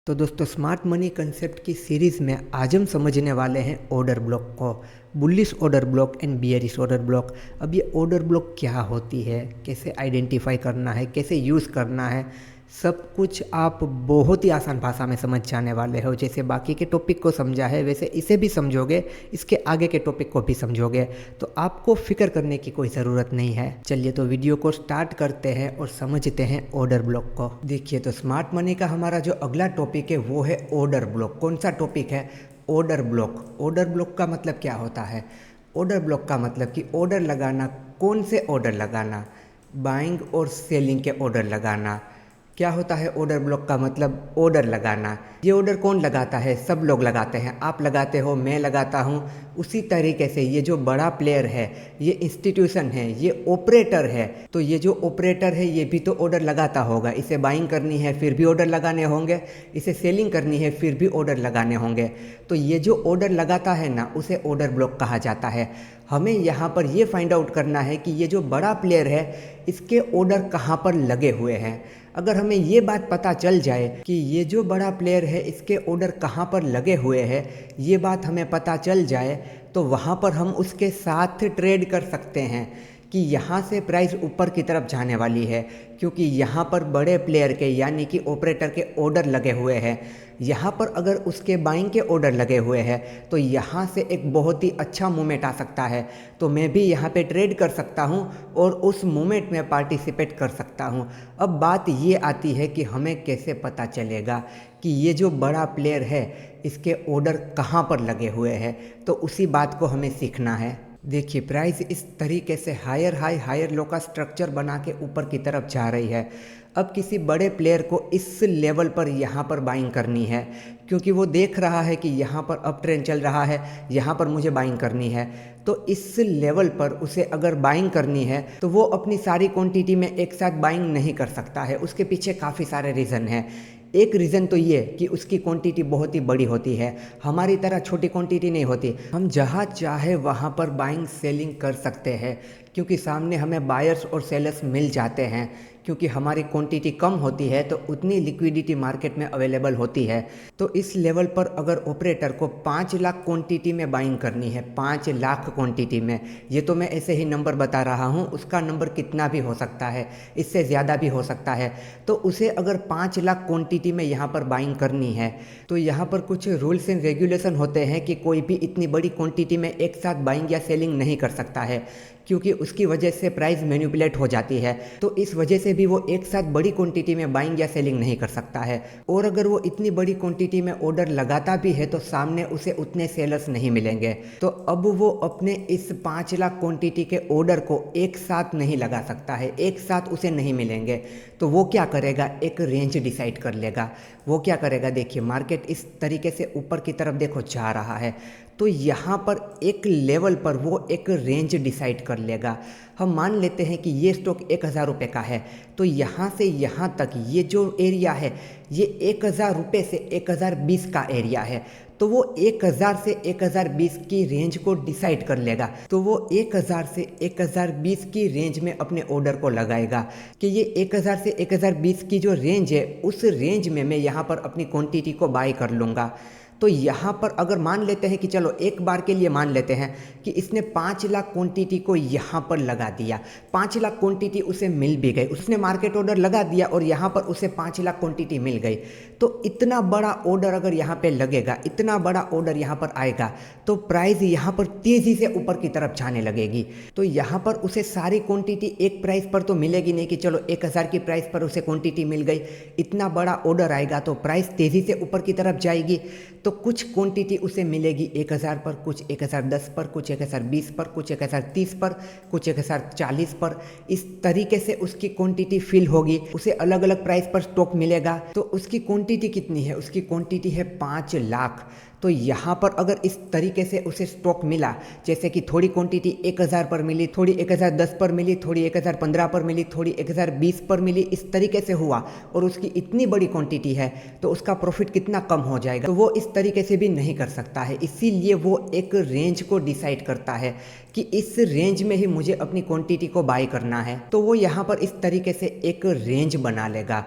तो दोस्तों smart money concept की सीरीज़ में आज हम समझने वाले हैं ऑर्डर ब्लॉक को, bullish order block and bearish order block. अब ये ऑर्डर ब्लॉक क्या होती है, कैसे आइडेंटिफाई करना है, कैसे यूज़ करना है, सब कुछ आप बहुत ही आसान भाषा में समझ जाने वाले हो। जैसे बाकी के टॉपिक को समझा है वैसे इसे भी समझोगे, इसके आगे के टॉपिक को भी समझोगे, तो आपको फिक्र करने की कोई ज़रूरत नहीं है। चलिए तो वीडियो को स्टार्ट करते हैं और समझते हैं ऑर्डर ब्लॉक को। देखिए तो स्मार्ट मनी का हमारा जो अगला टॉपिक है वो है ऑर्डर ब्लॉक। कौन सा टॉपिक है? Order block. ऑर्डर ब्लॉक का मतलब क्या होता है? ऑर्डर ब्लॉक का मतलब कि ऑर्डर लगाना। कौन से ऑर्डर लगाना? बाइंग और सेलिंग के ऑर्डर लगाना। क्या होता है ऑर्डर ब्लॉक का मतलब? ऑर्डर लगाना। ये ऑर्डर कौन लगाता है? सब लोग लगाते हैं। आप लगाते हो, मैं लगाता हूँ। उसी तरीके से ये जो बड़ा प्लेयर है, ये इंस्टीट्यूशन है, ये ऑपरेटर है, तो ये जो ऑपरेटर है ये भी तो ऑर्डर लगाता होगा। इसे बाइंग करनी है फिर भी ऑर्डर लगाने होंगे, इसे सेलिंग करनी है फिर भी ऑर्डर लगाने होंगे। तो ये जो ऑर्डर लगाता है ना, उसे ऑर्डर ब्लॉक कहा जाता है। हमें यहाँ पर ये फाइंड आउट करना है कि ये जो बड़ा प्लेयर है इसके ऑर्डर कहाँ पर लगे हुए हैं। अगर हमें ये बात पता चल जाए कि ये जो बड़ा प्लेयर है इसके ऑर्डर कहाँ पर लगे हुए हैं, ये बात हमें पता चल जाए तो वहाँ पर हम उसके साथ ट्रेड कर सकते हैं कि यहाँ से प्राइस ऊपर की तरफ जाने वाली है, क्योंकि यहाँ पर बड़े प्लेयर के यानी कि ऑपरेटर के ऑर्डर लगे हुए हैं। यहाँ पर अगर उसके बाइंग के ऑर्डर लगे हुए हैं तो यहाँ से एक बहुत ही अच्छा मूवमेंट आ सकता है, तो मैं भी यहाँ पे ट्रेड कर सकता हूँ और उस मूवमेंट में पार्टिसिपेट कर सकता हूँ। अब बात ये आती है कि हमें कैसे पता चलेगा कि ये जो बड़ा प्लेयर है इसके ऑर्डर कहाँ पर लगे हुए हैं, तो उसी बात को हमें सीखना है। देखिए प्राइस इस तरीके से हायर हाई हायर लो का स्ट्रक्चर बना के ऊपर की तरफ जा रही है। अब किसी बड़े प्लेयर को इस लेवल पर यहाँ पर बाइंग करनी है, क्योंकि वो देख रहा है कि यहाँ पर अप ट्रेंड चल रहा है, यहाँ पर मुझे बाइंग करनी है। तो इस लेवल पर उसे अगर बाइंग करनी है तो वो अपनी सारी क्वांटिटी में एक साथ बाइंग नहीं कर सकता है। उसके पीछे काफ़ी सारे रीज़न हैं। एक रीज़न तो ये कि उसकी क्वांटिटी बहुत ही बड़ी होती है, हमारी तरह छोटी क्वांटिटी नहीं होती। हम जहाँ चाहे वहाँ पर बाइंग सेलिंग कर सकते हैं, क्योंकि सामने हमें बायर्स और सेलर्स मिल जाते हैं। क्योंकि हमारी क्वांटिटी कम होती है तो उतनी लिक्विडिटी मार्केट में अवेलेबल होती है। तो इस लेवल पर अगर ऑपरेटर को 5 लाख क्वांटिटी में बाइंग करनी है, 5 लाख क्वांटिटी में, ये तो मैं ऐसे ही नंबर बता रहा हूँ, उसका नंबर कितना भी हो सकता है, इससे ज़्यादा भी हो सकता है। तो उसे अगर 5 लाख क्वांटिटी में यहाँ पर बाइंग करनी है तो यहाँ पर कुछ रूल्स एंड रेगुलेशन होते हैं कि कोई भी इतनी बड़ी क्वांटिटी में एक साथ बाइंग या सेलिंग नहीं कर सकता है, क्योंकि उसकी वजह से प्राइस मैनिपुलेट हो जाती है। तो इस वजह से भी वो एक साथ बड़ी क्वांटिटी में बाइंग या सेलिंग नहीं कर सकता है। और अगर वो इतनी बड़ी क्वांटिटी में ऑर्डर लगाता भी है तो सामने उसे उतने सेलर्स नहीं मिलेंगे। तो अब वो अपने इस 5 लाख क्वांटिटी के ऑर्डर को एक साथ नहीं लगा सकता है, एक साथ उसे नहीं मिलेंगे। तो वो क्या करेगा? एक रेंज डिसाइड कर लेगा। वो क्या करेगा? देखिए मार्केट इस तरीके से ऊपर की तरफ देखो जा रहा है, तो यहाँ पर एक लेवल पर वो एक रेंज डिसाइड कर लेगा। हम मान लेते हैं कि ये स्टॉक 1000 रुपये का है, तो यहाँ से यहाँ तक ये जो एरिया है ये 1000 रुपये से 1020 का एरिया है। तो वो 1000 से 1020 की रेंज को डिसाइड कर लेगा। तो वो 1000 से 1020 की रेंज में अपने ऑर्डर को लगाएगा कि ये 1000 से 1020 की जो रेंज है उस रेंज में मैं यहाँ पर अपनी क्वांटिटी को बाय कर लूँगा। तो यहाँ पर अगर मान लेते हैं कि चलो एक बार के लिए मान लेते हैं कि इसने 5 लाख क्वांटिटी को यहाँ पर लगा दिया, 5 लाख क्वांटिटी उसे मिल भी गई, उसने मार्केट ऑर्डर लगा दिया और यहाँ पर उसे 5 लाख क्वांटिटी मिल गई। तो इतना बड़ा ऑर्डर अगर यहाँ पे लगेगा, इतना बड़ा ऑर्डर यहाँ पर आएगा, तो प्राइस यहाँ पर तेज़ी से ऊपर की तरफ जाने लगेगी। तो यहाँ पर उसे सारी क्वांटिटी एक प्राइस पर तो मिलेगी नहीं कि चलो 1000 की प्राइस पर उसे क्वांटिटी मिल गई। इतना बड़ा ऑर्डर आएगा तो प्राइस तेज़ी से ऊपर की तरफ जाएगी। तो कुछ क्वांटिटी उसे मिलेगी 1000 पर, कुछ 1010 पर, कुछ 1020 पर, कुछ 1030 पर, कुछ 1040 पर। इस तरीके से उसकी क्वांटिटी फिल होगी, उसे अलग अलग प्राइस पर स्टॉक मिलेगा। तो उसकी क्वांटिटी कितनी है? उसकी क्वांटिटी है 5 लाख। तो यहाँ पर अगर इस तरीके से उसे स्टॉक मिला, जैसे कि थोड़ी क्वांटिटी 1000 पर मिली, थोड़ी 1010 पर मिली, थोड़ी 1015 पर मिली, थोड़ी 1020 पर मिली, इस तरीके से हुआ और उसकी इतनी बड़ी क्वांटिटी है, तो उसका प्रॉफिट कितना कम हो जाएगा। तो वो इस तरीके से भी नहीं कर सकता है, इसीलिए वो एक रेंज को डिसाइड करता है कि इस रेंज में ही मुझे अपनी क्वांटिटी को बाय करना है। तो वो यहाँ पर इस तरीके से एक रेंज बना लेगा।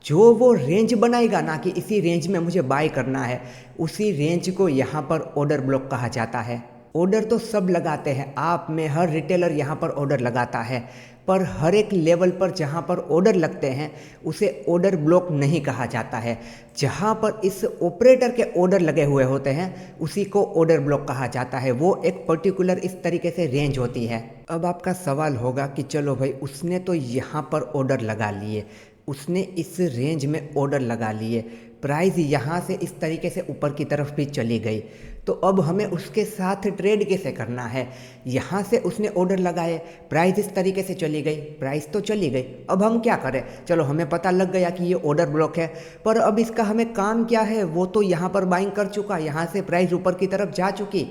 जो वो रेंज बनाएगा ना कि इसी रेंज में मुझे बाय करना है, उसी रेंज को यहाँ पर ऑर्डर ब्लॉक कहा जाता है। ऑर्डर तो सब लगाते हैं, आप में हर रिटेलर यहाँ पर ऑर्डर लगाता है, पर हर एक लेवल पर जहाँ पर ऑर्डर लगते हैं उसे ऑर्डर ब्लॉक नहीं कहा जाता है। जहाँ पर इस ऑपरेटर के ऑर्डर लगे हुए होते हैं उसी को ऑर्डर ब्लॉक कहा जाता है। वो एक पर्टिकुलर इस तरीके से रेंज होती है। अब आपका सवाल होगा कि चलो भाई, उसने तो यहाँ पर ऑर्डर लगा लिए, उसने इस रेंज में ऑर्डर लगा लिए, प्राइस यहाँ से इस तरीके से ऊपर की तरफ भी चली गई, तो अब हमें उसके साथ ट्रेड कैसे करना है। यहाँ से उसने ऑर्डर लगाए, प्राइस इस तरीके से चली गई, प्राइस तो चली गई, अब हम क्या करें। चलो हमें पता लग गया कि ये ऑर्डर ब्लॉक है, पर अब इसका हमें काम क्या है। वो तो यहाँ पर बाइंग कर चुका, यहाँ से प्राइस ऊपर की तरफ जा चुकी,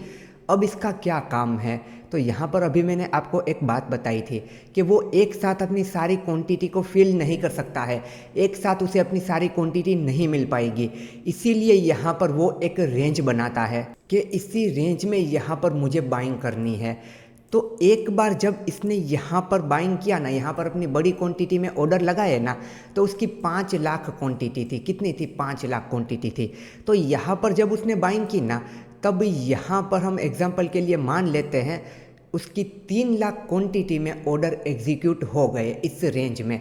अब इसका क्या काम है। तो यहाँ पर अभी मैंने आपको एक बात बताई थी कि वो एक साथ अपनी सारी क्वांटिटी को फिल नहीं कर सकता है, एक साथ उसे अपनी सारी क्वांटिटी नहीं मिल पाएगी। इसीलिए यहाँ पर वो एक रेंज बनाता है कि इसी रेंज में यहाँ पर मुझे बाइंग करनी है। तो एक बार जब इसने यहाँ पर बाइंग किया ना, यहाँ पर अपनी बड़ी क्वांटिटी में ऑर्डर लगाए ना, तो उसकी 5 लाख क्वांटिटी थी। कितनी थी? 5 लाख क्वांटिटी थी। तो यहाँ पर जब उसने बाइंग की ना, तब यहाँ पर हम एग्जांपल के लिए मान लेते हैं उसकी 3 लाख क्वांटिटी में ऑर्डर एग्जीक्यूट हो गए। इस रेंज में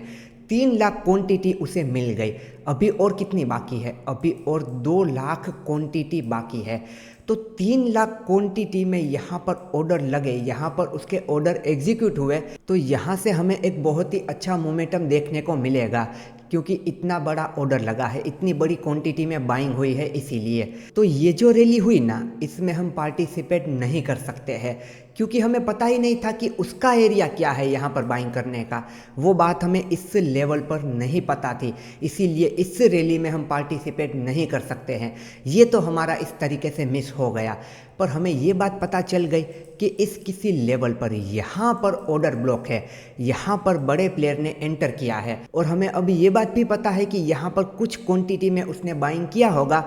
3 लाख क्वांटिटी उसे मिल गई। अभी और कितनी बाकी है? अभी और 2 लाख क्वांटिटी बाकी है। तो 3 लाख क्वांटिटी में यहाँ पर ऑर्डर लगे, यहाँ पर उसके ऑर्डर एग्जीक्यूट हुए, तो यहाँ से हमें एक बहुत ही अच्छा मोमेंटम देखने को मिलेगा, क्योंकि इतना बड़ा ऑर्डर लगा है, इतनी बड़ी क्वांटिटी में बाइंग हुई है। इसीलिए तो ये जो रैली हुई ना, इसमें हम पार्टिसिपेट नहीं कर सकते हैं, क्योंकि हमें पता ही नहीं था कि उसका एरिया क्या है यहाँ पर बाइंग करने का। वो बात हमें इस लेवल पर नहीं पता थी, इसीलिए इस रैली में हम पार्टिसिपेट नहीं कर सकते हैं। ये तो हमारा इस तरीके से मिस हो गया। पर हमें ये बात पता चल गई कि इस किसी लेवल पर यहाँ पर ऑर्डर ब्लॉक है, यहाँ पर बड़े प्लेयर ने एंटर किया है। और हमें अभी ये बात भी पता है कि यहाँ पर कुछ क्वांटिटी में उसने बाइंग किया होगा,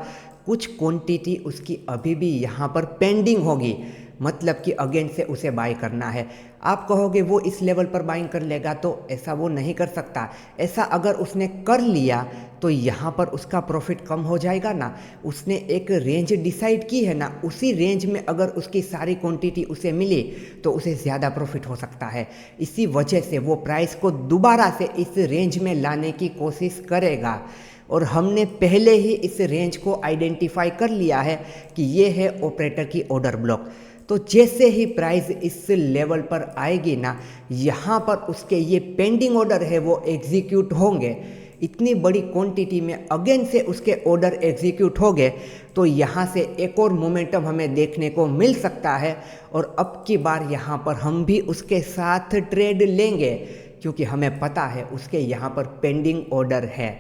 कुछ क्वांटिटी उसकी अभी भी यहाँ पर पेंडिंग होगी, मतलब कि अगेन से उसे बाय करना है। आप कहोगे वो इस लेवल पर बाइंग कर लेगा, तो ऐसा वो नहीं कर सकता। ऐसा अगर उसने कर लिया तो यहाँ पर उसका प्रॉफिट कम हो जाएगा ना। उसने एक रेंज डिसाइड की है ना, उसी रेंज में अगर उसकी सारी क्वांटिटी उसे मिली तो उसे ज़्यादा प्रॉफिट हो सकता है। इसी वजह से वो प्राइस को दोबारा से इस रेंज में लाने की कोशिश करेगा। और हमने पहले ही इस रेंज को आइडेंटिफाई कर लिया है कि ये है ऑपरेटर की ऑर्डर ब्लॉक। तो जैसे ही प्राइस इस लेवल पर आएगी ना, यहाँ पर उसके ये पेंडिंग ऑर्डर है वो एग्जीक्यूट होंगे। इतनी बड़ी क्वांटिटी में अगेन से उसके ऑर्डर एग्जीक्यूट हो गए, तो यहाँ से एक और मोमेंटम हमें देखने को मिल सकता है। और अब की बार यहाँ पर हम भी उसके साथ ट्रेड लेंगे, क्योंकि हमें पता है उसके यहाँ पर पेंडिंग ऑर्डर है।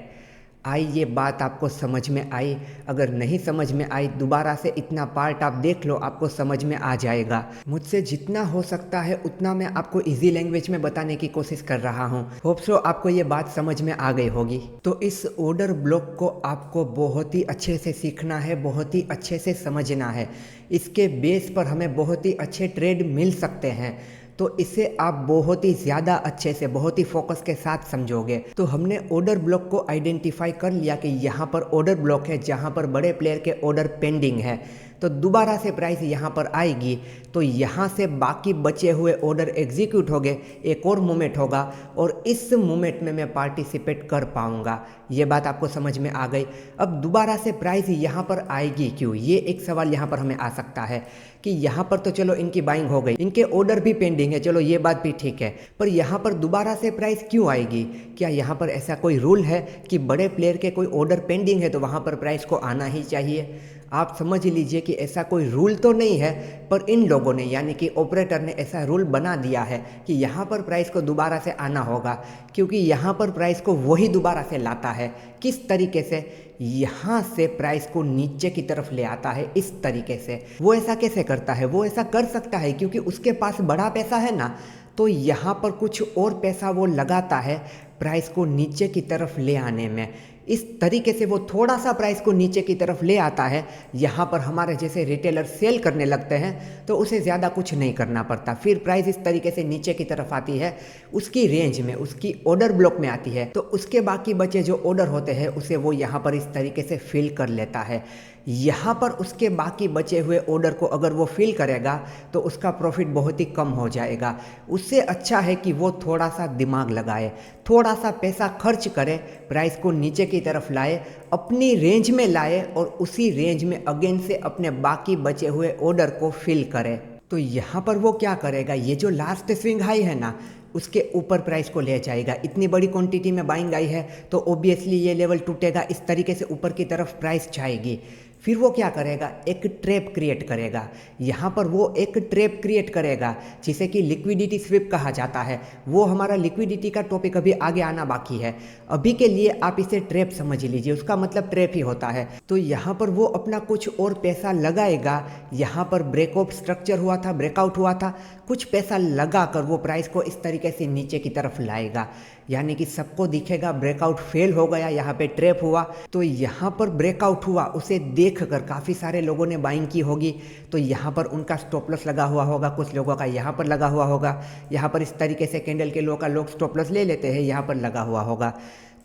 आई ये बात आपको समझ में आई? अगर नहीं समझ में आई, दोबारा से इतना पार्ट आप देख लो, आपको समझ में आ जाएगा। मुझसे जितना हो सकता है उतना मैं आपको इजी लैंग्वेज में बताने की कोशिश कर रहा हूँ। होप सो आपको ये बात समझ में आ गई होगी। तो इस ऑर्डर ब्लॉक को आपको बहुत ही अच्छे से सीखना है, बहुत ही अच्छे से समझना है। इसके बेस पर हमें बहुत ही अच्छे ट्रेड मिल सकते हैं। तो इसे आप बहुत ही ज़्यादा अच्छे से, बहुत ही फोकस के साथ समझोगे। तो हमने ऑर्डर ब्लॉक को आइडेंटिफाई कर लिया कि यहाँ पर ऑर्डर ब्लॉक है, जहाँ पर बड़े प्लेयर के ऑर्डर पेंडिंग है। तो दोबारा से प्राइस यहाँ पर आएगी तो यहाँ से बाकी बचे हुए ऑर्डर एग्जीक्यूट हो गए, एक और मूवमेंट होगा और इस मूवमेंट में मैं पार्टिसिपेट कर पाऊँगा। ये बात आपको समझ में आ गई। अब दोबारा से प्राइस यहाँ पर आएगी क्यों, ये एक सवाल यहाँ पर हमें आ सकता है कि यहाँ पर तो चलो इनकी बाइंग हो गई, इनके ऑर्डर भी पेंडिंग है, चलो ये बात भी ठीक है, पर यहाँ पर दोबारा से प्राइस क्यों आएगी? क्या यहाँ पर ऐसा कोई रूल है कि बड़े प्लेयर के कोई ऑर्डर पेंडिंग है तो वहाँ पर प्राइस को आना ही चाहिए? आप समझ लीजिए कि ऐसा कोई रूल तो नहीं है, पर इन लोगों ने यानी कि ऑपरेटर ने ऐसा रूल बना दिया है कि यहाँ पर प्राइस को दोबारा से आना होगा, क्योंकि यहाँ पर प्राइस को वही दोबारा से लाता है। किस तरीके से? यहाँ से प्राइस को नीचे की तरफ ले आता है, इस तरीके से। वो ऐसा कैसे करता है? वो ऐसा कर सकता है क्योंकि उसके पास बड़ा पैसा है ना, तो यहाँ पर कुछ और पैसा वो लगाता है प्राइस को नीचे की तरफ ले आने में। इस तरीके से वो थोड़ा सा प्राइस को नीचे की तरफ ले आता है। यहाँ पर हमारे जैसे रिटेलर सेल करने लगते हैं तो उसे ज़्यादा कुछ नहीं करना पड़ता। फिर प्राइस इस तरीके से नीचे की तरफ आती है, उसकी रेंज में, उसकी ऑर्डर ब्लॉक में आती है, तो उसके बाकी बचे जो ऑर्डर होते हैं उसे वो यहाँ पर इस तरीके से फिल कर लेता है। यहाँ पर उसके बाकी बचे हुए ऑर्डर को अगर वो फिल करेगा तो उसका प्रॉफिट बहुत ही कम हो जाएगा। उससे अच्छा है कि वो थोड़ा सा दिमाग लगाए, थोड़ा सा पैसा खर्च करे, प्राइस को नीचे की तरफ लाए, अपनी रेंज में लाए और उसी रेंज में अगेन से अपने बाकी बचे हुए ऑर्डर को फिल करे। तो यहाँ पर वो क्या करेगा, ये जो लास्ट स्विंग हाई है ना, उसके ऊपर प्राइस को ले जाएगा। इतनी बड़ी क्वांटिटी में बाइंग आई है तो ऑब्वियसली ये लेवल टूटेगा, इस तरीके से ऊपर की तरफ प्राइस जाएगी। फिर वो क्या करेगा, एक ट्रैप क्रिएट करेगा। यहाँ पर वो एक ट्रैप क्रिएट करेगा जिसे कि लिक्विडिटी स्विप कहा जाता है। वो हमारा लिक्विडिटी का टॉपिक अभी आगे आना बाकी है, अभी के लिए आप इसे ट्रैप समझ लीजिए, उसका मतलब ट्रैप ही होता है। तो यहाँ पर वो अपना कुछ और पैसा लगाएगा। यहाँ पर ब्रेकआउट स्ट्रक्चर हुआ था, ब्रेकआउट हुआ था, कुछ पैसा लगाकर वो प्राइस को इस तरीके से नीचे की तरफ लाएगा। यानी कि सबको दिखेगा ब्रेकआउट फेल हो गया, यहाँ पे ट्रैप हुआ। तो यहाँ पर ब्रेकआउट हुआ, उसे देखकर काफ़ी सारे लोगों ने बाइंग की होगी। तो यहाँ पर उनका स्टॉप लॉस लगा हुआ होगा, कुछ लोगों का यहाँ पर लगा हुआ होगा। यहाँ पर इस तरीके से कैंडल के लोग स्टॉप लॉस ले लेते हैं, यहाँ पर लगा हुआ होगा।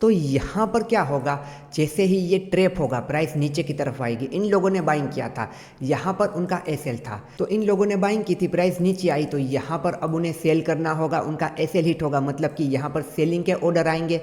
तो यहाँ पर क्या होगा, जैसे ही ये ट्रैप होगा, प्राइस नीचे की तरफ आएगी। इन लोगों ने बाइंग किया था, यहाँ पर उनका एसएल था, तो इन लोगों ने बाइंग की थी, प्राइस नीचे आई, तो यहाँ पर अब उन्हें सेल करना होगा, उनका एसएल हिट होगा, मतलब कि यहाँ पर सेलिंग के ऑर्डर आएंगे।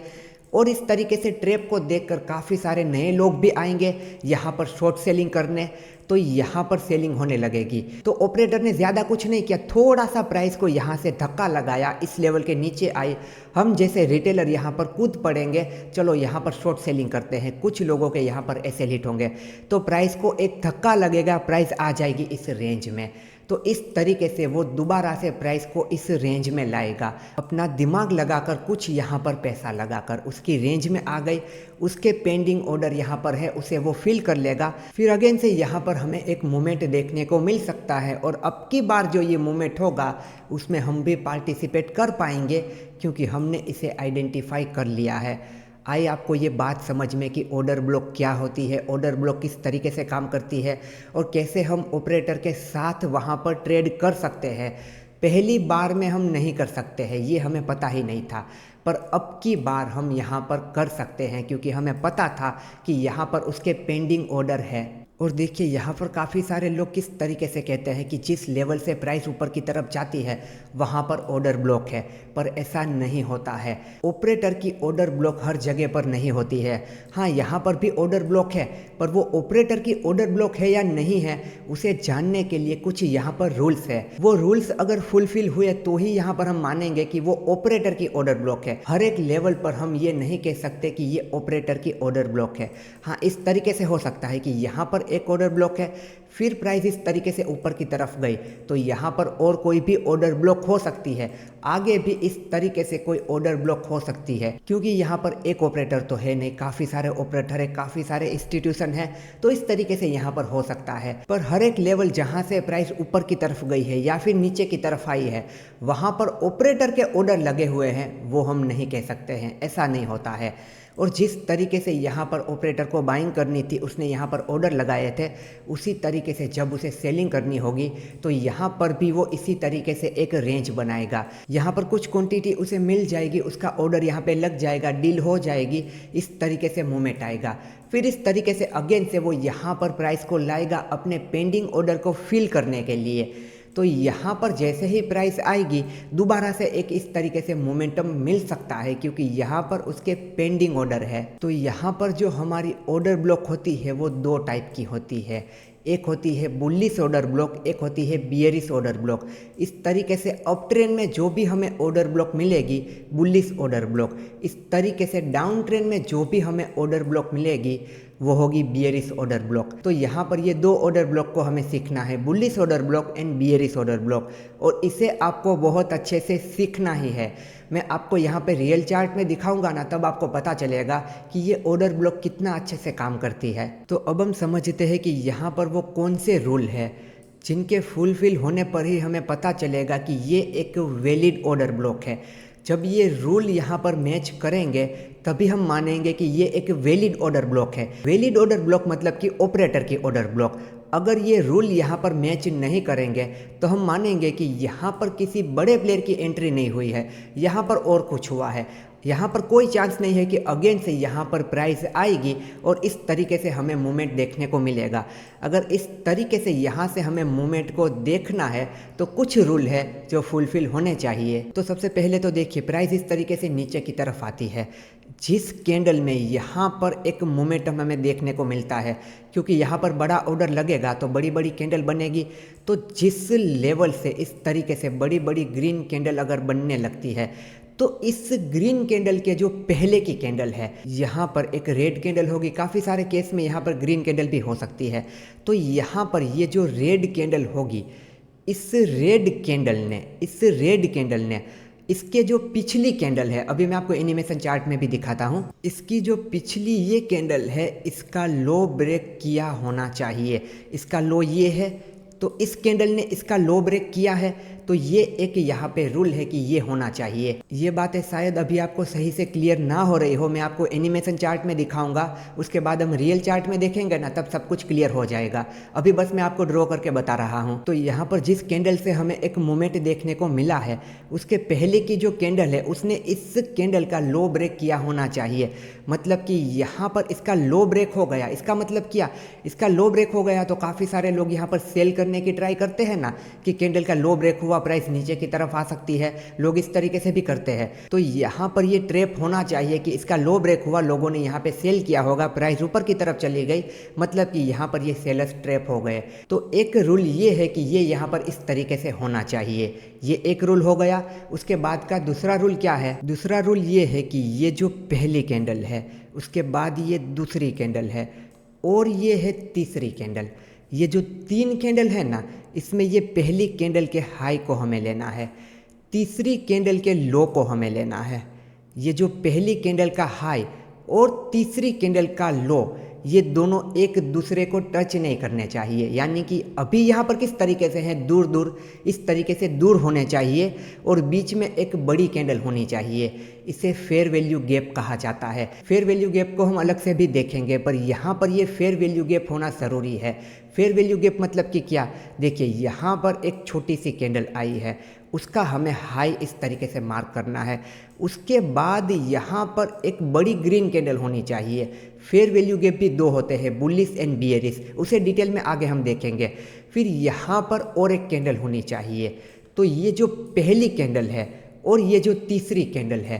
और इस तरीके से ट्रैप को देखकर काफ़ी सारे नए लोग भी आएंगे यहाँ पर शॉर्ट सेलिंग करने, तो यहाँ पर सेलिंग होने लगेगी। तो ऑपरेटर ने ज़्यादा कुछ नहीं किया, थोड़ा सा प्राइस को यहाँ से धक्का लगाया, इस लेवल के नीचे आई। हम जैसे रिटेलर यहाँ पर कूद पड़ेंगे, चलो यहाँ पर शॉर्ट सेलिंग करते हैं, कुछ लोगों के यहाँ पर एसएल हिट होंगे, तो प्राइस को एक धक्का लगेगा, प्राइस आ जाएगी इस रेंज में। तो इस तरीके से वो दोबारा से प्राइस को इस रेंज में लाएगा, अपना दिमाग लगाकर, कुछ यहाँ पर पैसा लगाकर, उसकी रेंज में आ गई, उसके पेंडिंग ऑर्डर यहाँ पर है, उसे वो फिल कर लेगा। फिर अगेन से यहाँ पर हमें एक मूवमेंट देखने को मिल सकता है, और अब की बार जो ये मूवमेंट होगा उसमें हम भी पार्टिसिपेट कर पाएंगे, क्योंकि हमने इसे आइडेंटिफाई कर लिया है। आइए आपको ये बात समझ में कि ऑर्डर ब्लॉक क्या होती है, ऑर्डर ब्लॉक किस तरीके से काम करती है, और कैसे हम ऑपरेटर के साथ वहाँ पर ट्रेड कर सकते हैं। पहली बार में हम नहीं कर सकते हैं, ये हमें पता ही नहीं था, पर अब की बार हम यहाँ पर कर सकते हैं, क्योंकि हमें पता था कि यहाँ पर उसके पेंडिंग ऑर्डर है। और देखिए यहाँ पर काफ़ी सारे लोग किस तरीके से कहते हैं कि जिस लेवल से प्राइस ऊपर की तरफ जाती है वहाँ पर ऑर्डर ब्लॉक है, पर ऐसा नहीं होता है। ऑपरेटर की ऑर्डर ब्लॉक हर जगह पर नहीं होती है। हाँ, यहाँ पर भी ऑर्डर ब्लॉक है, पर वो ऑपरेटर की ऑर्डर ब्लॉक है या नहीं है उसे जानने के लिए कुछ यहाँ पर रूल्स है। वो रूल्स अगर फुलफिल हुए तो ही यहाँ पर हम मानेंगे कि वो ऑपरेटर की ऑर्डर ब्लॉक है। हर एक लेवल पर हम ये नहीं कह सकते कि ये ऑपरेटर की ऑर्डर ब्लॉक है। हाँ, इस तरीके से हो सकता है कि यहाँ पर एक ऑर्डर ब्लॉक है, फिर प्राइस इस तरीके से ऊपर की तरफ गई, तो यहाँ पर और कोई भी ऑर्डर ब्लॉक हो सकती है, आगे भी इस तरीके से कोई ऑर्डर ब्लॉक हो सकती है, क्योंकि यहाँ पर एक ऑपरेटर तो है नहीं, काफ़ी सारे ऑपरेटर है, काफ़ी सारे इंस्टीट्यूशन है, तो इस तरीके से यहाँ पर हो सकता है। पर हर एक लेवल जहाँ से प्राइस ऊपर की तरफ गई है या फिर नीचे की तरफ आई है, वहाँ पर ऑपरेटर के ऑर्डर लगे हुए हैं, वो हम नहीं कह सकते हैं, ऐसा नहीं होता है। और जिस तरीके से यहाँ पर ऑपरेटर को बाइंग करनी थी, उसने यहाँ पर ऑर्डर लगाए थे, उसी तरीके से जब उसे सेलिंग करनी होगी तो यहाँ पर भी वो इसी तरीके से एक रेंज बनाएगा। यहाँ पर कुछ क्वांटिटी उसे मिल जाएगी, उसका ऑर्डर यहाँ पे लग जाएगा, डील हो जाएगी, इस तरीके से मूवमेंट आएगा। फिर इस तरीके से अगेन से वो यहाँ पर प्राइस को लाएगा अपने पेंडिंग ऑर्डर को फिल करने के लिए। तो यहाँ पर जैसे ही प्राइस आएगी दोबारा से एक इस तरीके से मोमेंटम मिल सकता है, क्योंकि यहाँ पर उसके पेंडिंग ऑर्डर है। तो यहाँ पर जो हमारी ऑर्डर ब्लॉक होती है वो दो टाइप की होती है, एक होती है बुलिश ऑर्डर ब्लॉक, एक होती है बियरिश ऑर्डर ब्लॉक। इस तरीके से अप ट्रेंड में जो भी हमें ऑर्डर ब्लॉक मिलेगी बुलिश ऑर्डर ब्लॉक, इस तरीके से डाउन ट्रेंड में जो भी हमें ऑर्डर ब्लॉक मिलेगी वो होगी बियरिश ऑर्डर ब्लॉक। तो यहाँ पर ये दो ऑर्डर ब्लॉक को हमें सीखना है, bullish order block and bearish order block, और इसे आपको बहुत अच्छे से सीखना ही है। मैं आपको यहाँ पे रियल चार्ट में दिखाऊंगा ना, तब आपको पता चलेगा कि ये ऑर्डर ब्लॉक कितना अच्छे से काम करती है। तो अब हम समझते हैं कि यहाँ पर वो कौन से रूल है जिनके फुलफिल होने पर ही हमें पता चलेगा कि ये एक वैलिड ऑर्डर ब्लॉक है। जब ये रूल यहाँ पर मैच करेंगे तभी हम मानेंगे कि ये एक वैलिड ऑर्डर ब्लॉक है। वैलिड ऑर्डर ब्लॉक मतलब कि ऑपरेटर की ऑर्डर ब्लॉक। अगर ये रूल यहाँ पर मैच नहीं करेंगे तो हम मानेंगे कि यहाँ पर किसी बड़े प्लेयर की एंट्री नहीं हुई है, यहाँ पर और कुछ हुआ है। यहाँ पर कोई चांस नहीं है कि अगेन से यहाँ पर प्राइस आएगी और इस तरीके से हमें मूवमेंट देखने को मिलेगा। अगर इस तरीके से यहाँ से हमें मूवमेंट को देखना है तो कुछ रूल है जो फुलफिल होने चाहिए। तो सबसे पहले तो देखिए, प्राइस इस तरीके से नीचे की तरफ आती है। जिस कैंडल में यहाँ पर एक मोमेंटम हमें देखने को मिलता है, क्योंकि यहाँ पर बड़ा ऑर्डर लगेगा तो बड़ी बड़ी कैंडल बनेगी। तो जिस लेवल से इस तरीके से बड़ी बड़ी ग्रीन कैंडल अगर बनने लगती है तो इस ग्रीन कैंडल के जो पहले की कैंडल है, यहाँ पर एक रेड कैंडल होगी। काफ़ी सारे केस में यहाँ पर ग्रीन कैंडल भी हो सकती है। तो यहाँ पर ये जो रेड कैंडल होगी, इस रेड कैंडल ने इसके जो पिछली कैंडल है, अभी मैं आपको एनिमेशन चार्ट में भी दिखाता हूँ, इसकी जो पिछली ये कैंडल है इसका लो ब्रेक किया होना चाहिए। इसका लो ये है तो इस कैंडल ने इसका लो ब्रेक किया है, तो ये एक यहाँ पे रूल है कि ये होना चाहिए। ये बातें शायद अभी आपको सही से क्लियर ना हो रही हो, मैं आपको एनिमेशन चार्ट में दिखाऊंगा, उसके बाद हम रियल चार्ट में देखेंगे ना, तब सब कुछ क्लियर हो जाएगा। अभी बस मैं आपको ड्रॉ करके बता रहा हूँ। तो यहाँ पर जिस कैंडल से हमें एक मूवमेंट देखने को मिला है, उसके पहले की जो कैंडल है उसने इस कैंडल का लो ब्रेक किया होना चाहिए। मतलब कि यहाँ पर इसका लो ब्रेक हो गया। इसका मतलब क्या, इसका लो ब्रेक हो गया तो काफ़ी सारे लोग यहाँ पर सेल करने की ट्राई करते हैं ना, कि कैंडल का लो ब्रेक हुआ, प्राइस नीचे की तरफ आ सकती है। लोग इस तरीके से भी करते हैं। तो यहाँ पर ये ट्रैप होना चाहिए कि इसका लो ब्रेक हुआ, लोगों ने यहाँ पे सेल किया होगा, प्राइस ऊपर की तरफ चली गई, मतलब कि यहाँ पर ये सेलर्स ट्रैप हो गए। तो एक रूल ये है कि ये यहाँ पर इस तरीके से होना चाहिए। ये एक रूल हो गया। उसके बाद का दूसरा रूल क्या है? दूसरा रूल ये है कि ये जो पहली कैंडल है, उसके बाद ये दूसरी कैंडल है और ये है तीसरी कैंडल। ये जो तीन कैंडल है ना, इसमें ये पहली कैंडल के हाई को हमें लेना है, तीसरी कैंडल के लो को हमें लेना है। ये जो पहली कैंडल का हाई और तीसरी कैंडल का लो, ये दोनों एक दूसरे को टच नहीं करने चाहिए। यानी कि अभी यहाँ पर किस तरीके से हैं, दूर दूर, इस तरीके से दूर होने चाहिए और बीच में एक बड़ी कैंडल होनी चाहिए। इसे फेयर वैल्यू गैप कहा जाता है। फेयर वैल्यू गैप को हम अलग से भी देखेंगे, पर यहाँ पर ये फेयर वैल्यू गैप होना ज़रूरी है। फेयर वैल्यू गैप मतलब कि क्या? देखिए, यहाँ पर एक छोटी सी कैंडल आई है, उसका हमें हाई इस तरीके से मार्क करना है। उसके बाद यहाँ पर एक बड़ी ग्रीन कैंडल होनी चाहिए। फेयर वैल्यू गैप भी दो होते हैं, बुलिश एंड बियरिश, उसे डिटेल में आगे हम देखेंगे। फिर यहाँ पर और एक कैंडल होनी चाहिए। तो ये जो पहली कैंडल है और ये जो तीसरी कैंडल है,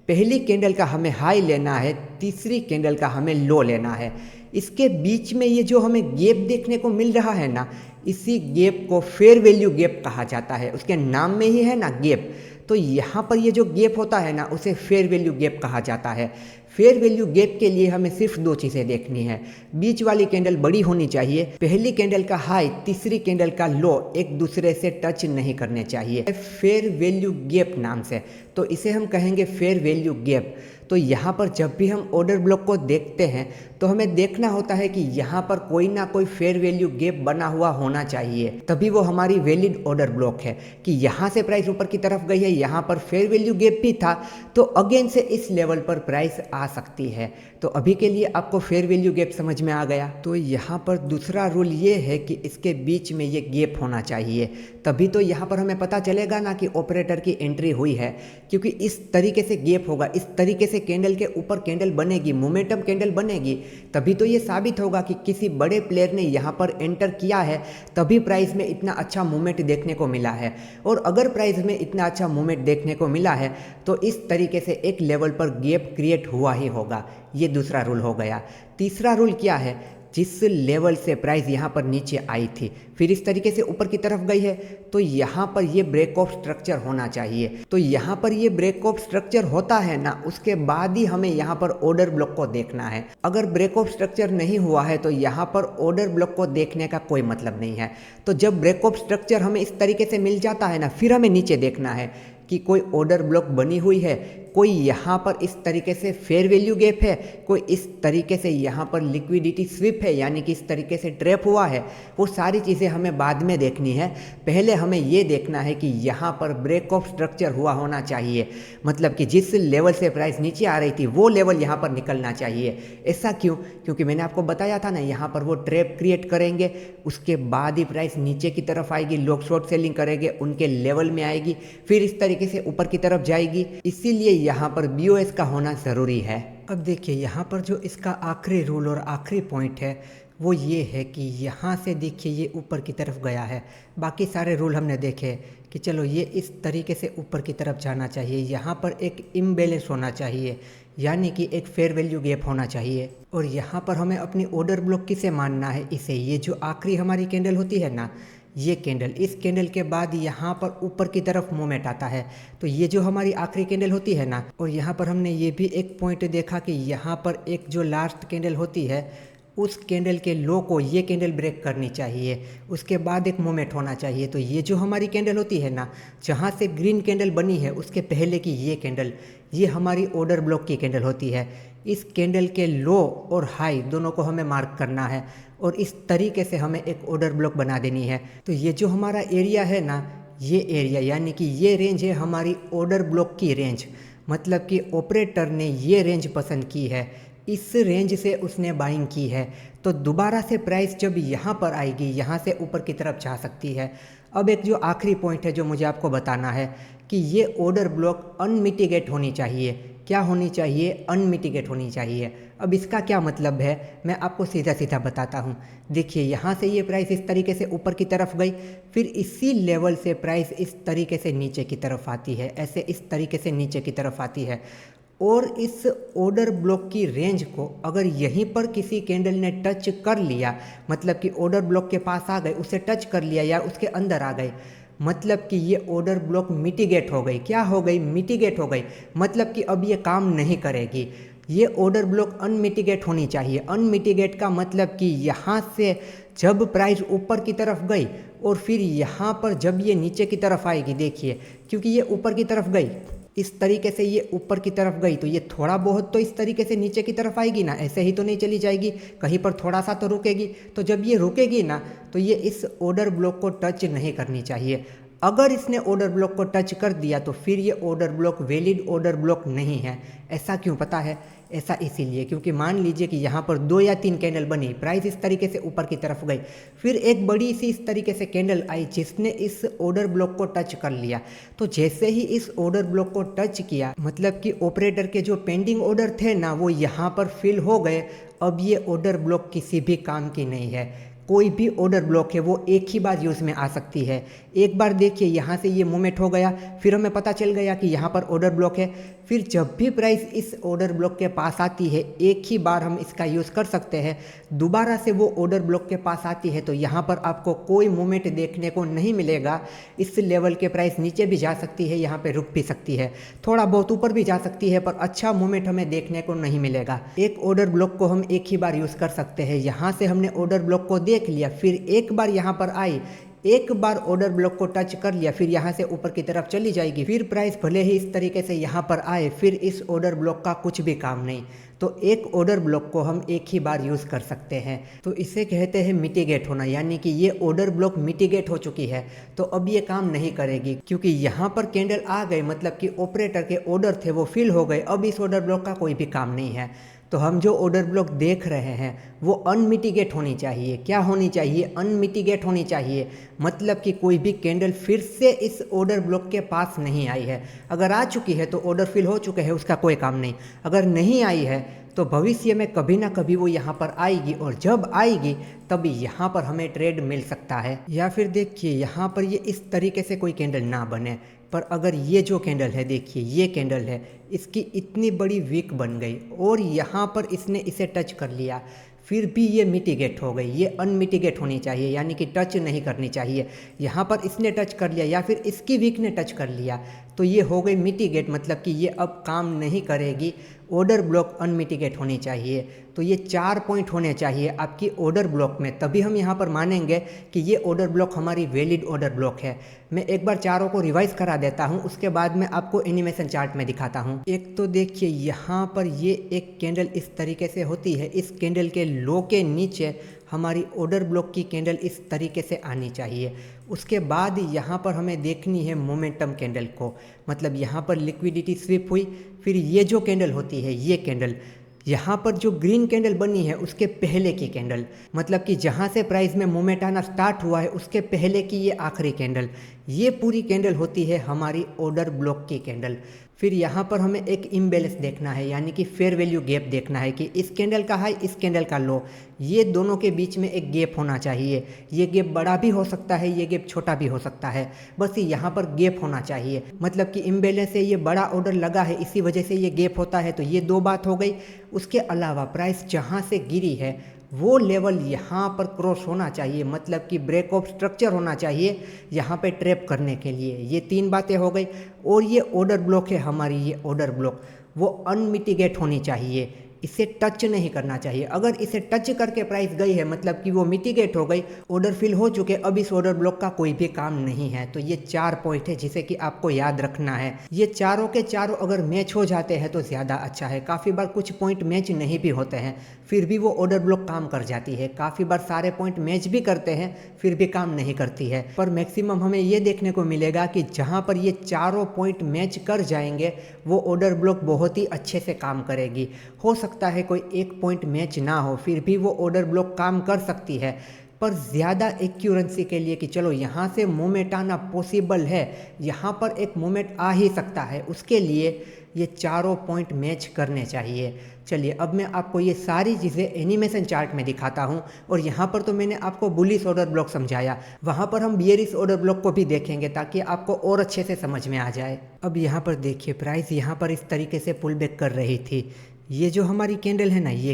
पहली कैंडल का हमें हाई लेना है, तीसरी कैंडल का हमें लो लेना है। इसके बीच में ये जो हमें गैप देखने को मिल रहा है ना, इसी गैप को फेयर वैल्यू गैप कहा जाता है। उसके नाम में ही है ना गैप, तो यहाँ पर ये जो गैप होता है ना, उसे फेयर वैल्यू गैप कहा जाता है। फेयर वैल्यू गैप के लिए हमें सिर्फ दो चीज़ें देखनी है। बीच वाली कैंडल बड़ी होनी चाहिए, पहली कैंडल का हाई तीसरी कैंडल का लो एक दूसरे से टच नहीं करने चाहिए, फेयर वैल्यू गैप नाम से। तो इसे हम कहेंगे फेयर वैल्यू गैप। तो यहाँ पर जब भी हम ऑर्डर ब्लॉक को देखते हैं तो हमें देखना होता है कि यहाँ पर कोई ना कोई फेयर वैल्यू गैप बना हुआ होना चाहिए, तभी वो हमारी वैलिड ऑर्डर ब्लॉक है। कि यहाँ से प्राइस ऊपर की तरफ गई है, यहाँ पर फेयर वैल्यू गैप भी था, तो अगेन से इस लेवल पर प्राइस आ सकती है। तो अभी के लिए आपको फेयर वैल्यू गैप समझ में आ गया। तो यहाँ पर दूसरा रूल ये है कि इसके बीच में ये गैप होना चाहिए, तभी तो यहाँ पर हमें पता चलेगा ना कि ऑपरेटर की एंट्री हुई है। क्योंकि इस तरीके से गैप होगा, इस तरीके से कैंडल के ऊपर कैंडल बनेगी, मोमेंटम कैंडल बनेगी, तभी तो ये साबित होगा कि किसी बड़े प्लेयर ने यहाँ पर एंटर किया है, तभी प्राइस में इतना अच्छा मूवमेंट देखने को मिला है। और अगर प्राइस में इतना अच्छा मूवमेंट देखने को मिला है तो इस तरीके से एक लेवल पर गैप क्रिएट हुआ ही होगा। ये दूसरा रूल हो गया। तीसरा रूल क्या है? जिस लेवल से प्राइस यहाँ पर नीचे आई थी, फिर इस तरीके से ऊपर की तरफ गई है, तो यहाँ पर ये ब्रेक ऑफ स्ट्रक्चर होना चाहिए। तो यहाँ पर ये ब्रेक ऑफ स्ट्रक्चर होता है ना, उसके बाद ही हमें यहाँ पर ऑर्डर ब्लॉक को देखना है। अगर ब्रेक ऑफ स्ट्रक्चर नहीं हुआ है तो यहाँ पर ऑर्डर ब्लॉक को देखने का कोई मतलब नहीं है। तो जब ब्रेक ऑफ स्ट्रक्चर हमें इस तरीके से मिल जाता है ना, फिर हमें नीचे देखना है कि कोई ऑर्डर ब्लॉक बनी हुई है, कोई यहाँ पर इस तरीके से फेयर वैल्यू गैप है, कोई इस तरीके से यहाँ पर लिक्विडिटी स्विप है, यानी कि इस तरीके से ट्रैप हुआ है, वो सारी चीज़ें हमें बाद में देखनी है। पहले हमें ये देखना है कि यहाँ पर ब्रेक ऑफ स्ट्रक्चर हुआ होना चाहिए, मतलब कि जिस लेवल से प्राइस नीचे आ रही थी वो लेवल यहाँ पर निकलना चाहिए। ऐसा क्यों? क्योंकि मैंने आपको बताया था ना, यहाँ पर वो ट्रैप क्रिएट करेंगे, उसके बाद ही प्राइस नीचे की तरफ आएगी, लोग शॉर्ट सेलिंग करेंगे, उनके लेवल में आएगी, फिर इस तरीके से ऊपर की तरफ जाएगी। इसीलिए यहाँ पर BOS का होना ज़रूरी है। अब देखिए यहाँ पर जो इसका आखिरी रूल और आखिरी पॉइंट है वो ये है कि यहाँ से देखिए ये ऊपर की तरफ गया है। बाकी सारे रूल हमने देखे कि चलो ये इस तरीके से ऊपर की तरफ जाना चाहिए, यहाँ पर एक इम्बैलेंस होना चाहिए, यानी कि एक फेयर वैल्यू गैप होना चाहिए। और यहाँ पर हमें अपनी ऑर्डर ब्लॉक किसे मानना है? इसे। ये जो आखिरी हमारी कैंडल होती है ना, ये कैंडल, इस कैंडल के बाद यहाँ पर ऊपर की तरफ मूवमेंट आता है, तो ये जो हमारी आखिरी कैंडल होती है ना। और यहाँ पर हमने ये भी एक पॉइंट देखा कि यहाँ पर एक जो लास्ट कैंडल होती है, उस कैंडल के लो को ये कैंडल ब्रेक करनी चाहिए, उसके बाद एक मूवमेंट होना चाहिए। तो ये जो हमारी कैंडल होती है ना, जहाँ से ग्रीन कैंडल बनी है उसके पहले की ये कैंडल, ये हमारी ऑर्डर ब्लॉक की कैंडल होती है। इस कैंडल के लो और हाई दोनों को हमें मार्क करना है और इस तरीके से हमें एक ऑर्डर ब्लॉक बना देनी है। तो ये जो हमारा एरिया है ना, ये एरिया यानी कि ये रेंज है हमारी ऑर्डर ब्लॉक की रेंज, मतलब कि ऑपरेटर ने ये रेंज पसंद की है, इस रेंज से उसने बाइंग की है। तो दोबारा से प्राइस जब यहाँ पर आएगी, यहाँ से ऊपर की तरफ जा सकती है। अब एक जो आखिरी पॉइंट है जो मुझे आपको बताना है कि ये ऑर्डर ब्लॉक अनमिटिगेट होनी चाहिए। क्या होनी चाहिए? अनमिटिगेट होनी चाहिए। अब इसका क्या मतलब है, मैं आपको सीधा सीधा बताता हूँ। देखिए यहाँ से ये प्राइस इस तरीके से ऊपर की तरफ गई, फिर इसी लेवल से प्राइस इस तरीके से नीचे की तरफ आती है, ऐसे इस तरीके से नीचे की तरफ आती है। और इस ऑर्डर ब्लॉक की रेंज को अगर यहीं पर किसी कैंडल ने टच कर लिया, मतलब कि ऑर्डर ब्लॉक के पास आ गए, उसे टच कर लिया या उसके अंदर आ गए, मतलब कि ये ऑर्डर ब्लॉक मिटिगेट हो गई। क्या हो गई? मिटिगेट हो गई, मतलब कि अब ये काम नहीं करेगी। ये ऑर्डर ब्लॉक अनमिटिगेट होनी चाहिए। अनमिटिगेट का मतलब कि यहाँ से जब प्राइस ऊपर की तरफ गई और फिर यहाँ पर जब ये नीचे की तरफ आएगी, देखिए क्योंकि ये ऊपर की तरफ गई, इस तरीके से ये ऊपर की तरफ गई, तो ये थोड़ा बहुत तो इस तरीके से नीचे की तरफ आएगी ना, ऐसे ही तो नहीं चली जाएगी, कहीं पर थोड़ा सा तो रुकेगी। तो जब ये रुकेगी ना, तो ये इस ऑर्डर ब्लॉक को टच नहीं करनी चाहिए। अगर इसने ऑर्डर ब्लॉक को टच कर दिया तो फिर ये order block valid order block नहीं है। ऐसा क्यों पता है? ऐसा इसीलिए क्योंकि मान लीजिए कि यहाँ पर 2 या 3 कैंडल बनी, प्राइस इस तरीके से ऊपर की तरफ गई, फिर एक बड़ी सी इस तरीके से कैंडल आई जिसने इस ऑर्डर ब्लॉक को टच कर लिया। तो जैसे ही इस ऑर्डर ब्लॉक को टच किया, मतलब कि ऑपरेटर के जो पेंडिंग ऑर्डर थे ना, वो यहाँ पर फिल हो गए। अब ये ऑर्डर ब्लॉक किसी भी काम की नहीं है। कोई भी ऑर्डर ब्लॉक है वो एक ही बार यूज़ में आ सकती है। एक बार देखिए यहाँ से ये मूवमेंट हो गया, फिर हमें पता चल गया कि यहाँ पर ऑर्डर ब्लॉक है, फिर जब भी प्राइस इस ऑर्डर ब्लॉक के पास आती है, एक ही बार हम इसका यूज़ कर सकते हैं। दोबारा से वो ऑर्डर ब्लॉक के पास आती है तो यहाँ पर आपको कोई मूवमेंट देखने को नहीं मिलेगा। इस लेवल के प्राइस नीचे भी जा सकती है, यहाँ पे रुक भी सकती है, थोड़ा बहुत ऊपर भी जा सकती है, पर अच्छा मूवमेंट हमें देखने को नहीं मिलेगा। एक ऑर्डर ब्लॉक को हम एक ही बार यूज़ कर सकते हैं। यहाँ से हमने ऑर्डर ब्लॉक को देख लिया, फिर एक बार यहाँ पर आई, एक बार ऑर्डर ब्लॉक को टच कर लिया, फिर यहाँ से ऊपर की तरफ चली जाएगी। फिर प्राइस भले ही इस तरीके से यहाँ पर आए, फिर इस ऑर्डर ब्लॉक का कुछ भी काम नहीं। तो एक ऑर्डर ब्लॉक को हम एक ही बार यूज़ कर सकते हैं। तो इसे कहते हैं मिटिगेट होना, यानी कि ये ऑर्डर ब्लॉक मिटिगेट हो चुकी है, तो अब ये काम नहीं करेगी क्योंकि यहाँ पर कैंडल आ गए, मतलब कि ऑपरेटर के ऑर्डर थे वो फिल हो गए। अब इस ऑर्डर ब्लॉक का कोई भी काम नहीं है। तो हम जो ऑर्डर ब्लॉक देख रहे हैं वो अनमिटिगेट होनी चाहिए। क्या होनी चाहिए? अनमिटिगेट होनी चाहिए, मतलब कि कोई भी कैंडल फिर से इस ऑर्डर ब्लॉक के पास नहीं आई है। अगर आ चुकी है तो ऑर्डर फिल हो चुके हैं, उसका कोई काम नहीं। अगर नहीं आई है तो भविष्य में कभी ना कभी वो यहाँ पर आएगी, और जब आएगी तब यहाँ पर हमें ट्रेड मिल सकता है। या फिर देखिए यहाँ पर ये इस तरीके से कोई कैंडल ना बने, पर अगर ये जो कैंडल है, देखिए ये कैंडल है, इसकी इतनी बड़ी वीक बन गई और यहाँ पर इसने इसे टच कर लिया, फिर भी ये मिटिगेट हो गई। ये अनमिटिगेट होनी चाहिए, यानी कि टच नहीं करनी चाहिए। यहाँ पर इसने टच कर लिया या फिर इसकी वीक ने टच कर लिया तो ये हो गई मिटिगेट, मतलब कि ये अब काम नहीं करेगी। ऑर्डर ब्लॉक अनमिटिगेट होनी चाहिए। तो ये 4 पॉइंट होने चाहिए आपकी ऑर्डर ब्लॉक में, तभी हम यहाँ पर मानेंगे कि ये ऑर्डर ब्लॉक हमारी वैलिड ऑर्डर ब्लॉक है। मैं एक बार चारों को रिवाइज करा देता हूँ, उसके बाद मैं आपको एनिमेशन चार्ट में दिखाता हूँ। एक तो देखिए यहाँ पर ये एक कैंडल इस तरीके से होती है, इस कैंडल के लो के नीचे हमारी ऑर्डर ब्लॉक की कैंडल इस तरीके से आनी चाहिए। उसके बाद यहाँ पर हमें देखनी है मोमेंटम कैंडल को, मतलब यहाँ पर लिक्विडिटी स्विप हुई, फिर ये जो कैंडल होती है ये कैंडल, यहाँ पर जो ग्रीन कैंडल बनी है उसके पहले की कैंडल, मतलब कि जहाँ से प्राइस में मूवमेंट आना स्टार्ट हुआ है उसके पहले की ये आखिरी कैंडल, ये पूरी कैंडल होती है हमारी ऑर्डर ब्लॉक की कैंडल। फिर यहाँ पर हमें एक इम्बैलेंस देखना है, यानी कि फेयर वैल्यू गैप देखना है कि इस कैंडल का हाई इस कैंडल का लो, ये दोनों के बीच में एक गैप होना चाहिए। ये गैप बड़ा भी हो सकता है, ये गैप छोटा भी हो सकता है, बस यहाँ पर गैप होना चाहिए। मतलब कि इम्बैलेंस से ये बड़ा ऑर्डर लगा है, इसी वजह से ये गैप होता है, तो ये 2 बात हो गई। उसके अलावा प्राइस जहाँ से गिरी है वो लेवल यहाँ पर क्रॉस होना चाहिए, मतलब कि ब्रेक ऑफ स्ट्रक्चर होना चाहिए यहाँ पे ट्रैप करने के लिए। ये 3 बातें हो गई। और ये ऑर्डर ब्लॉक है हमारी, ये ऑर्डर ब्लॉक वो अनमिटिगेट होनी चाहिए, इसे टच नहीं करना चाहिए। अगर इसे टच करके प्राइस गई है मतलब कि वो मिटिगेट हो गई, ऑर्डर फिल हो चुके, अब इस ऑर्डर ब्लॉक का कोई भी काम नहीं है। तो ये 4 पॉइंट है जिसे कि आपको याद रखना है। ये चारों के चारों अगर मैच हो जाते हैं तो ज़्यादा अच्छा है। काफ़ी बार कुछ पॉइंट मैच नहीं भी होते हैं, फिर भी वो ऑर्डर ब्लॉक काम कर जाती है। काफ़ी बार सारे पॉइंट मैच भी करते हैं फिर भी काम नहीं करती है, पर मैक्सिमम हमें ये देखने को मिलेगा कि जहाँ पर ये चारों पॉइंट मैच कर जाएंगे वो ऑर्डर ब्लॉक बहुत ही अच्छे से काम करेगी। हो सकता है कोई एक पॉइंट मैच ना हो, फिर भी वो ऑर्डर ब्लॉक काम कर सकती है, पर ज़्यादा एक्यूरेंसी के लिए कि चलो यहाँ से मूवमेंट आना पॉसिबल है, यहाँ पर एक मूवमेंट आ ही सकता है, उसके लिए ये चारों पॉइंट मैच करने चाहिए। चलिए अब मैं आपको ये सारी चीज़ें एनिमेशन चार्ट में दिखाता हूँ। और यहाँ पर तो मैंने आपको बुलिश ऑर्डर ब्लॉक समझाया, वहाँ पर हम बियरिश ऑर्डर ब्लॉक को भी देखेंगे ताकि आपको और अच्छे से समझ में आ जाए। अब यहाँ पर देखिए प्राइस यहाँ पर इस तरीके से पुल बैक कर रही थी। ये जो हमारी कैंडल है ना, ये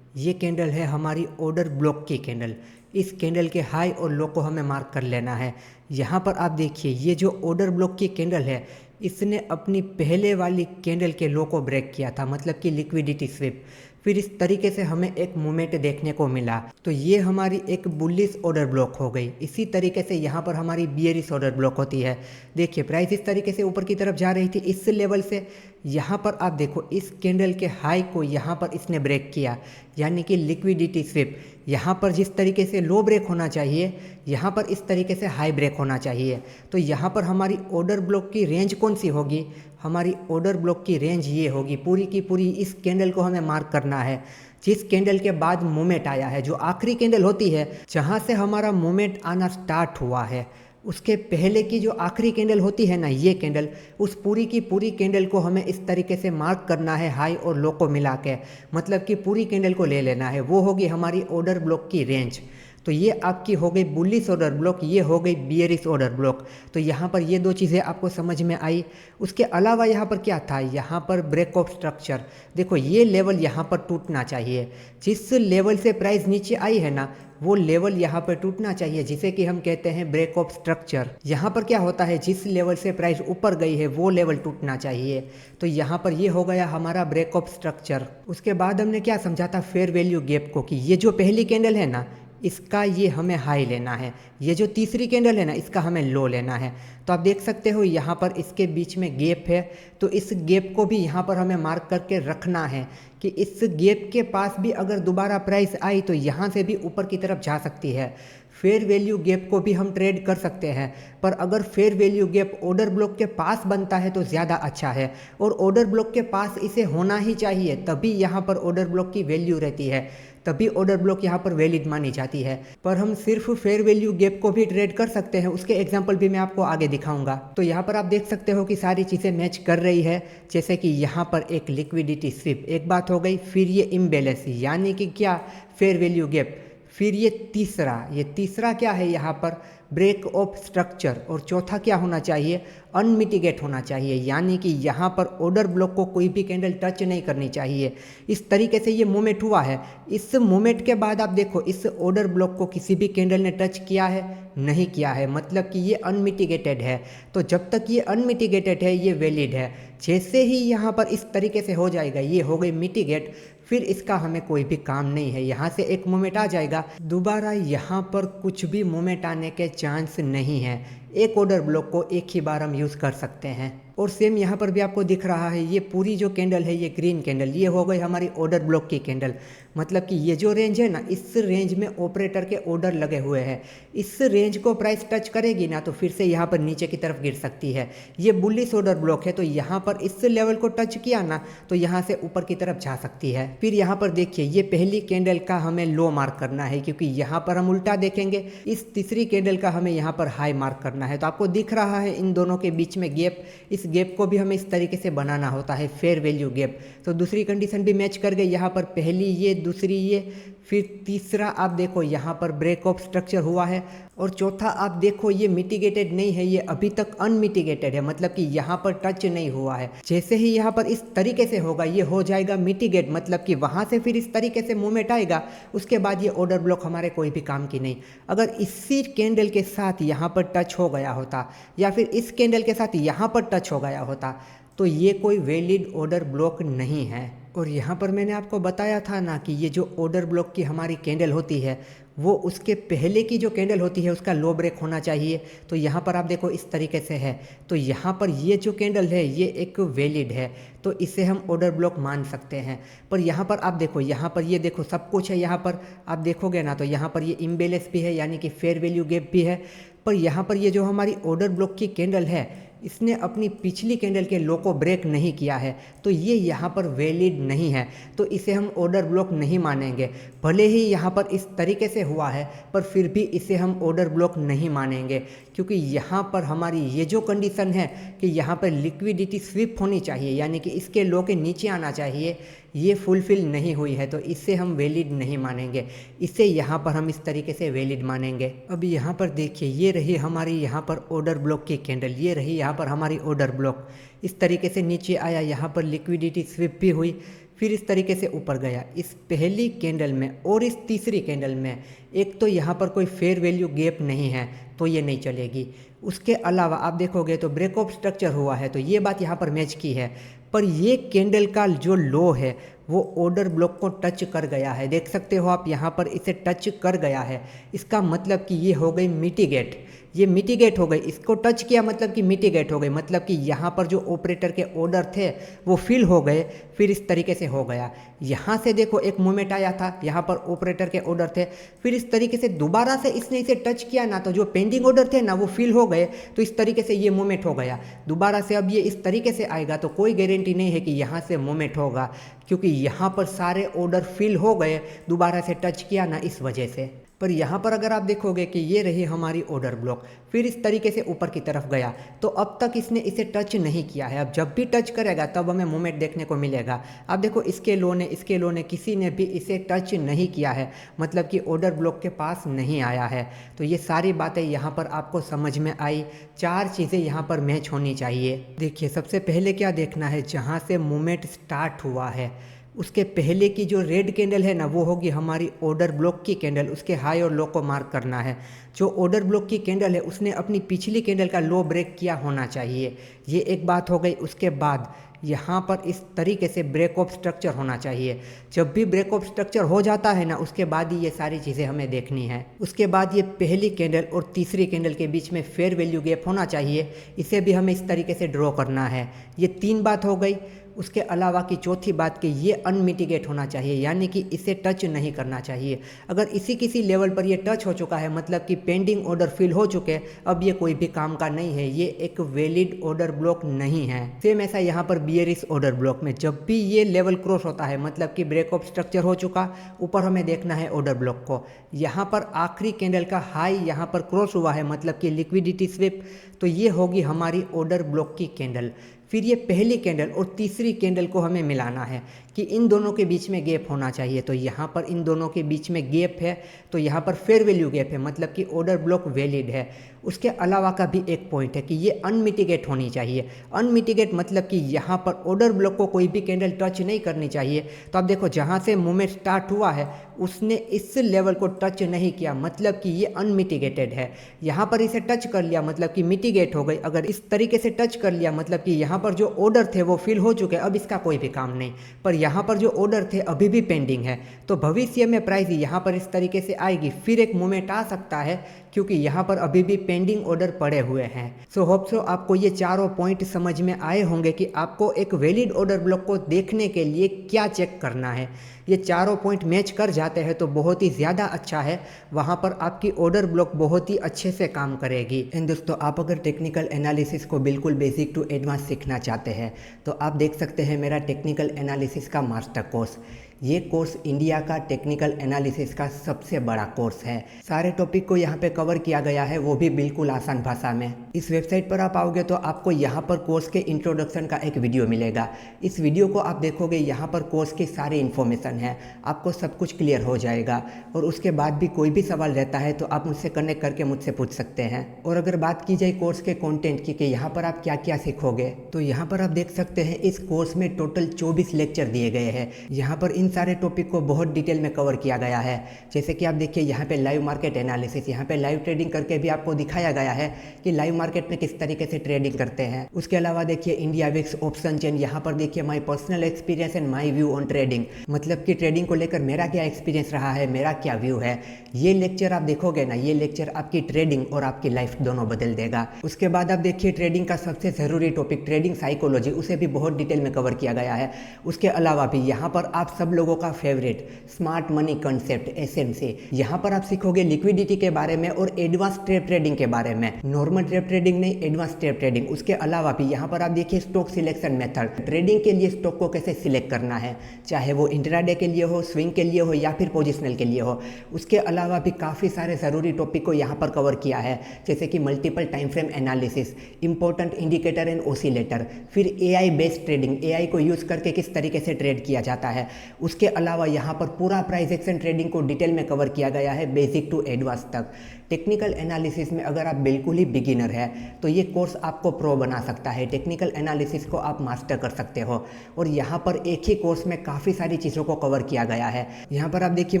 कैंडल है हमारी ऑर्डर ब्लॉक की कैंडल। इस कैंडल के हाई और लो को हमें मार्क कर लेना है। यहाँ पर आप देखिए ये जो ऑर्डर ब्लॉक की कैंडल है इसने अपनी पहले वाली कैंडल के लो को ब्रेक किया था, मतलब कि लिक्विडिटी स्विप। फिर इस तरीके से हमें एक मूवमेंट देखने को मिला, तो ये हमारी एक बुलिश ऑर्डर ब्लॉक हो गई। इसी तरीके से यहाँ पर हमारी बियरिश ऑर्डर ब्लॉक होती है। देखिए प्राइस इस तरीके से ऊपर की तरफ जा रही थी इस लेवल से, यहाँ पर आप देखो इस कैंडल के हाई को यहाँ पर इसने ब्रेक किया, यानी कि लिक्विडिटी स्विप। यहाँ पर जिस तरीके से लो ब्रेक होना चाहिए यहाँ पर इस तरीके से हाई ब्रेक होना चाहिए। तो यहाँ पर हमारी ऑर्डर ब्लॉक की रेंज कौन सी होगी? हमारी ऑर्डर ब्लॉक की रेंज ये होगी, पूरी की पूरी इस कैंडल को हमें मार्क करना है। जिस कैंडल के बाद मूवमेंट आया है, जो आखिरी कैंडल होती है जहाँ से हमारा मूवमेंट आना स्टार्ट हुआ है, उसके पहले की जो आखिरी कैंडल होती है ना, ये कैंडल, उस पूरी की पूरी कैंडल को हमें इस तरीके से मार्क करना है हाई और लो को मिला के, मतलब कि पूरी कैंडल को ले लेना है। वो होगी हमारी ऑर्डर ब्लॉक की रेंज। तो ये आपकी हो गई बुलिश ऑर्डर ब्लॉक, ये हो गई बियरिश ऑर्डर ब्लॉक। तो यहाँ पर ये 2 चीज़ें आपको समझ में आई। उसके अलावा यहाँ पर क्या था, यहाँ पर ब्रेक ऑफ स्ट्रक्चर। देखो ये लेवल यहाँ पर टूटना चाहिए, जिस लेवल से प्राइस नीचे आई है ना वो लेवल यहाँ पर टूटना चाहिए, जिसे कि हम कहते हैं ब्रेक ऑफ स्ट्रक्चर। यहाँ पर क्या होता है, जिस लेवल से प्राइस ऊपर गई है वो लेवल टूटना चाहिए। तो यहाँ पर ये हो गया हमारा ब्रेक ऑफ स्ट्रक्चर। उसके बाद हमने क्या समझा था, फेयर वैल्यू गैप को, कि ये जो पहली कैंडल है ना इसका ये हमें हाई लेना है, ये जो तीसरी कैंडल है ना इसका हमें लो लेना है। तो आप देख सकते हो यहाँ पर इसके बीच में गैप है, तो इस गैप को भी यहाँ पर हमें मार्क करके रखना है कि इस गैप के पास भी अगर दोबारा प्राइस आई तो यहाँ से भी ऊपर की तरफ जा सकती है। फेयर वैल्यू गैप को भी हम ट्रेड कर सकते हैं, पर अगर fair value gap order block के पास बनता है तो ज़्यादा अच्छा है, और ऑर्डर ब्लॉक के पास इसे होना ही चाहिए, तभी यहाँ पर ऑर्डर ब्लॉक की वैल्यू रहती है, तभी ऑर्डर ब्लॉक यहाँ पर वैलिड मानी जाती है। पर हम सिर्फ फेयर वैल्यू गैप को भी ट्रेड कर सकते हैं, उसके एग्जांपल भी मैं आपको आगे दिखाऊंगा। तो यहाँ पर आप देख सकते हो कि सारी चीज़ें मैच कर रही है, जैसे कि यहाँ पर एक लिक्विडिटी स्विप, एक बात हो गई, फिर ये इम्बैलेंस यानी कि क्या, फेयर वैल्यू गैप, फिर ये तीसरा क्या है यहाँ पर, ब्रेक ऑफ स्ट्रक्चर, और चौथा क्या होना चाहिए, अनमिटिगेट होना चाहिए, यानी कि यहाँ पर ऑर्डर ब्लॉक को कोई भी कैंडल टच नहीं करनी चाहिए। इस तरीके से ये मूवमेंट हुआ है। इस मूवमेंट के बाद आप देखो इस ऑर्डर ब्लॉक को किसी भी कैंडल ने टच किया है, नहीं किया है, मतलब कि ये अनमिटिगेटेड है। तो जब तक ये अनमिटिगेटेड है ये वैलिड है। जैसे ही यहाँ पर इस तरीके से हो जाएगा, ये हो गई मिटिगेट, फिर इसका हमें कोई भी काम नहीं है। यहाँ से एक मूवमेंट आ जाएगा, दोबारा यहाँ पर कुछ भी मूवमेंट आने के चांस नहीं है। एक ऑर्डर ब्लॉक को एक ही बार हम यूज़ कर सकते हैं। और सेम यहाँ पर भी आपको दिख रहा है, ये पूरी जो कैंडल है ये ग्रीन कैंडल, ये हो गई हमारी ऑर्डर ब्लॉक की कैंडल। मतलब कि ये जो रेंज है ना, इस रेंज में ऑपरेटर के ऑर्डर लगे हुए हैं। इस रेंज को प्राइस टच करेगी ना तो फिर से यहाँ पर नीचे की तरफ गिर सकती है। ये बुलिश ऑर्डर ब्लॉक है, तो यहाँ पर इस लेवल को टच किया ना तो यहाँ से ऊपर की तरफ जा सकती है। फिर यहाँ पर देखिए, ये पहली कैंडल का हमें लो मार्क करना है, क्योंकि यहाँ पर हम उल्टा देखेंगे। इस तीसरी कैंडल का हमें यहाँ पर हाई मार्क करना है। तो आपको दिख रहा है इन दोनों के बीच में गैप, इस गैप को भी हमें इस तरीके से बनाना होता है, फेयर वैल्यू गैप। तो दूसरी कंडीशन भी मैच कर गई, यहाँ पर पहली ये, दूसरी ये, फिर तीसरा आप देखो यहाँ पर ब्रेक ऑफ स्ट्रक्चर हुआ है। और चौथा आप देखो, ये मिटिगेटेड नहीं है, ये अभी तक अनमिटिगेटेड है, मतलब कि यहाँ पर टच नहीं हुआ है। जैसे ही यहाँ पर इस तरीके से होगा ये हो जाएगा मिटिगेट, मतलब कि वहाँ से फिर इस तरीके से मूवमेंट आएगा, उसके बाद ये ऑर्डर ब्लॉक हमारे कोई भी काम की नहीं। अगर इसी कैंडल के साथ यहाँ पर टच हो गया होता या फिर इस कैंडल के साथ यहाँ पर टच हो गया होता तो ये कोई वैलिड ऑर्डर ब्लॉक नहीं है। और यहाँ पर मैंने आपको बताया था ना कि ये जो ऑर्डर ब्लॉक की हमारी कैंडल होती है वो उसके पहले की जो कैंडल होती है उसका लो ब्रेक होना चाहिए। तो यहाँ पर आप देखो इस तरीके से है, तो यहाँ पर ये जो कैंडल है ये एक वैलिड है, तो इसे हम ऑर्डर ब्लॉक मान सकते हैं। पर यहाँ पर आप देखो, यहाँ पर ये देखो सब कुछ है, यहाँ पर आप देखोगे ना तो यहाँ पर ये इम्बैलेंस भी है, यानी कि फेयर वैल्यू गैप भी है। पर यहाँ पर ये जो हमारी ऑर्डर ब्लॉक की कैंडल है इसने अपनी पिछली कैंडल के लो को ब्रेक नहीं किया है, तो ये यहाँ पर वैलिड नहीं है, तो इसे हम ऑर्डर ब्लॉक नहीं मानेंगे। भले ही यहाँ पर इस तरीके से हुआ है पर फिर भी इसे हम ऑर्डर ब्लॉक नहीं मानेंगे, क्योंकि यहाँ पर हमारी ये जो कंडीशन है कि यहाँ पर लिक्विडिटी स्विप होनी चाहिए, यानी कि इसके लो के नीचे आना चाहिए, ये फुलफिल नहीं हुई है, तो इससे हम वैलिड नहीं मानेंगे। इसे यहाँ पर हम इस तरीके से वैलिड मानेंगे। अब यहाँ पर देखिए, ये रही हमारी यहाँ पर ऑर्डर ब्लॉक की कैंडल, ये रही यहाँ पर हमारी ऑर्डर ब्लॉक। इस तरीके से नीचे आया, यहाँ पर लिक्विडिटी स्विप भी हुई, फिर इस तरीके से ऊपर गया। इस पहली कैंडल में और इस तीसरी कैंडल में एक तो यहाँ पर कोई फेयर वैल्यू गैप नहीं है, तो ये नहीं चलेगी। उसके अलावा आप देखोगे तो ब्रेक ऑफ स्ट्रक्चर हुआ है, तो ये बात यहाँ पर मैच की है। पर ये कैंडल का जो लो है वो ऑर्डर ब्लॉक को टच कर गया है, देख सकते हो आप यहाँ पर इसे टच कर गया है। इसका मतलब कि ये हो गई मिटिगेट, ये मिटिगेट हो गई। इसको टच किया मतलब कि मिटिगेट हो गई, मतलब कि यहाँ पर जो ऑपरेटर के ऑर्डर थे वो फिल हो गए, फिर इस तरीके से हो गया। यहाँ से देखो एक मूवमेंट आया था, यहाँ पर ऑपरेटर के ऑर्डर थे, फिर इस तरीके से दोबारा से इसने इसे टच किया ना तो जो पेंडिंग ऑर्डर थे ना वो फिल हो गए, तो इस तरीके से ये मूवमेंट हो गया। दोबारा से अब ये इस तरीके से आएगा तो कोई गारंटी नहीं है कि यहाँ से मूवमेंट होगा, क्योंकि यहाँ पर सारे ऑर्डर फिल हो गए, दोबारा से टच किया ना इस वजह से। पर यहाँ पर अगर आप देखोगे कि ये रही हमारी ऑर्डर ब्लॉक, फिर इस तरीके से ऊपर की तरफ गया, तो अब तक इसने इसे टच नहीं किया है। अब जब भी टच करेगा तब हमें मूवमेंट देखने को मिलेगा। आप देखो इसके लो ने किसी ने भी इसे टच नहीं किया है, मतलब कि ऑर्डर ब्लॉक के पास नहीं आया है। तो ये सारी बातें यहाँ पर आपको समझ में आई। 4 चीज़ें यहाँ पर मैच होनी चाहिए। देखिए सबसे पहले क्या देखना है, जहाँ से मूवमेंट स्टार्ट हुआ है उसके पहले की जो रेड कैंडल है ना वो होगी हमारी ऑर्डर ब्लॉक की कैंडल, उसके हाई और लो को मार्क करना है। जो ऑर्डर ब्लॉक की कैंडल है उसने अपनी पिछली कैंडल का लो ब्रेक किया होना चाहिए, ये एक बात हो गई। उसके बाद यहाँ पर इस तरीके से ब्रेक ऑफ स्ट्रक्चर होना चाहिए। जब भी ब्रेक ऑफ स्ट्रक्चर हो जाता है ना उसके बाद ही ये सारी चीज़ें हमें देखनी है। उसके बाद ये पहली कैंडल और तीसरी कैंडल के बीच में फेयर वैल्यू गैप होना चाहिए, इसे भी हमें इस तरीके से ड्रॉ करना है। ये 3 बात हो गई। उसके अलावा की चौथी बात कि ये अनमिटिगेट होना चाहिए, यानी कि इसे टच नहीं करना चाहिए। अगर इसी किसी लेवल पर ये टच हो चुका है मतलब कि पेंडिंग ऑर्डर फिल हो चुके, अब ये कोई भी काम का नहीं है, ये एक वैलिड ऑर्डर ब्लॉक नहीं है। सेम ऐसा यहाँ पर बियरिश ऑर्डर ब्लॉक में जब भी ये लेवल क्रॉस होता है मतलब कि ब्रेक ऑफ स्ट्रक्चर हो चुका, ऊपर हमें देखना है ऑर्डर ब्लॉक को। यहाँ पर आखिरी कैंडल का हाई यहाँ पर क्रॉस हुआ है मतलब कि लिक्विडिटी स्विप, तो ये होगी हमारी ऑर्डर ब्लॉक की कैंडल। फिर ये पहली कैंडल और तीसरी कैंडल को हमें मिलाना है कि इन दोनों के बीच में गैप होना चाहिए। तो यहाँ पर इन दोनों के बीच में गैप है, तो यहाँ पर फेयर वैल्यू गैप है, मतलब कि ऑर्डर ब्लॉक वैलिड है। उसके अलावा का भी एक पॉइंट है कि ये अनमिटिगेट होनी चाहिए। अनमिटिगेट मतलब कि यहाँ पर ऑर्डर ब्लॉक को कोई भी कैंडल टच नहीं करनी चाहिए। तो आप देखो जहाँ से मूवमेंट स्टार्ट हुआ है उसने इस लेवल को टच नहीं किया, मतलब कि ये अनमिटिगेटेड है। यहाँ पर इसे टच कर लिया मतलब कि मिटिगेट हो गई। अगर इस तरीके से टच कर लिया मतलब कि यहाँ पर जो ऑर्डर थे वो फिल हो चुके, अब इसका कोई भी काम नहीं। पर यहाँ पर जो ऑर्डर थे अभी भी पेंडिंग है, तो भविष्य में प्राइस यहाँ पर इस तरीके से आएगी, फिर एक मोमेंट आ सकता है क्योंकि यहाँ पर अभी भी पेंडिंग ऑर्डर पड़े हुए हैं। सो होप सो आपको ये चारों पॉइंट समझ में आए होंगे कि आपको एक वैलिड ऑर्डर ब्लॉक को देखने के लिए क्या चेक करना है। ये चारों पॉइंट मैच कर जाते हैं तो बहुत ही ज़्यादा अच्छा है, वहाँ पर आपकी ऑर्डर ब्लॉक बहुत ही अच्छे से काम करेगी। एंड दोस्तों, आप अगर टेक्निकल एनालिसिस को बिल्कुल बेसिक टू एडवांस सीखना चाहते हैं तो आप देख सकते हैं मेरा टेक्निकल एनालिसिस का मास्टर कोर्स। ये कोर्स इंडिया का टेक्निकल एनालिसिस का सबसे बड़ा कोर्स है। सारे टॉपिक को यहाँ पे कवर किया गया है, वो भी बिल्कुल आसान भाषा में। इस वेबसाइट पर आप आओगे तो आपको यहाँ पर कोर्स के इंट्रोडक्शन का एक वीडियो मिलेगा। इस वीडियो को आप देखोगे, यहाँ पर कोर्स की सारी इन्फॉर्मेशन है, आपको सब कुछ क्लियर हो जाएगा। और उसके बाद भी कोई भी सवाल रहता है तो आप मुझसे कनेक्ट करके मुझसे पूछ सकते हैं। और अगर बात की जाए कोर्स के कंटेंट की कि यहाँ पर आप क्या क्या सीखोगे, तो यहाँ पर आप देख सकते हैं इस कोर्स में टोटल 24 लेक्चर दिए गए हैं। यहाँ पर इन सारे टॉपिक को बहुत डिटेल में कवर किया गया है। जैसे कि आप देखिए यहाँ पे लाइव मार्केट एनालिसिस, यहाँ पे लाइव ट्रेडिंग करके भी आपको दिखाया गया है कि लाइव मार्केट में किस तरीके से ट्रेडिंग करते हैं। उसके अलावा देखिए इंडिया विक्स ऑप्शन चेन, यहाँ पर देखिए my personal experience and my view on trading, मतलब कि ट्रेडिंग को लेकर मेरा क्या एक्सपीरियंस रहा है, मेरा क्या व्यू है। ये लेक्चर आप देखोगे ना, ये लेक्चर आपकी ट्रेडिंग और आपकी लाइफ दोनों बदल देगा। उसके बाद आप देखिए ट्रेडिंग का सबसे ज़रूरी टॉपिक ट्रेडिंग साइकोलॉजी, उसे भी बहुत डिटेल में कवर किया गया है। उसके अलावा भी यहाँ पर आप सब लोगों का favourite smart money concept SMC, यहाँ पर आप सीखोगे लिक्विडिटी के बारे में और एडवांस ट्रेडिंग के बारे में। नॉर्मल ट्रेडिंग नहीं, एडवांस ट्रेडिंग। उसके अलावा भी यहाँ पर आप देखिए स्टॉक सिलेक्शन मेथड, ट्रेडिंग के लिए स्टॉक को कैसे सिलेक्ट करना है, चाहे वो इंट्राडे के लिए हो, स्विंग के लिए हो या फिर पोजिशनल के लिए हो। उसके अलावा भी काफ़ी सारे ज़रूरी टॉपिक को यहाँ पर कवर किया है, जैसे कि multiple time frame analysis, important indicator and oscillator, फिर AI बेस्ड ट्रेडिंग, AI को यूज़ करके किस तरीके से ट्रेड किया जाता है। उसके अलावा यहाँ पर पूरा प्राइस एक्शन ट्रेडिंग को डिटेल में कवर किया गया है, बेसिक टू एडवांस तक। टेक्निकल एनालिसिस में अगर आप बिल्कुल ही बिगिनर है तो ये कोर्स आपको प्रो बना सकता है। टेक्निकल एनालिसिस को आप मास्टर कर सकते हो। और यहाँ पर एक ही कोर्स में काफ़ी सारी चीज़ों को कवर किया गया है। यहाँ पर आप देखिए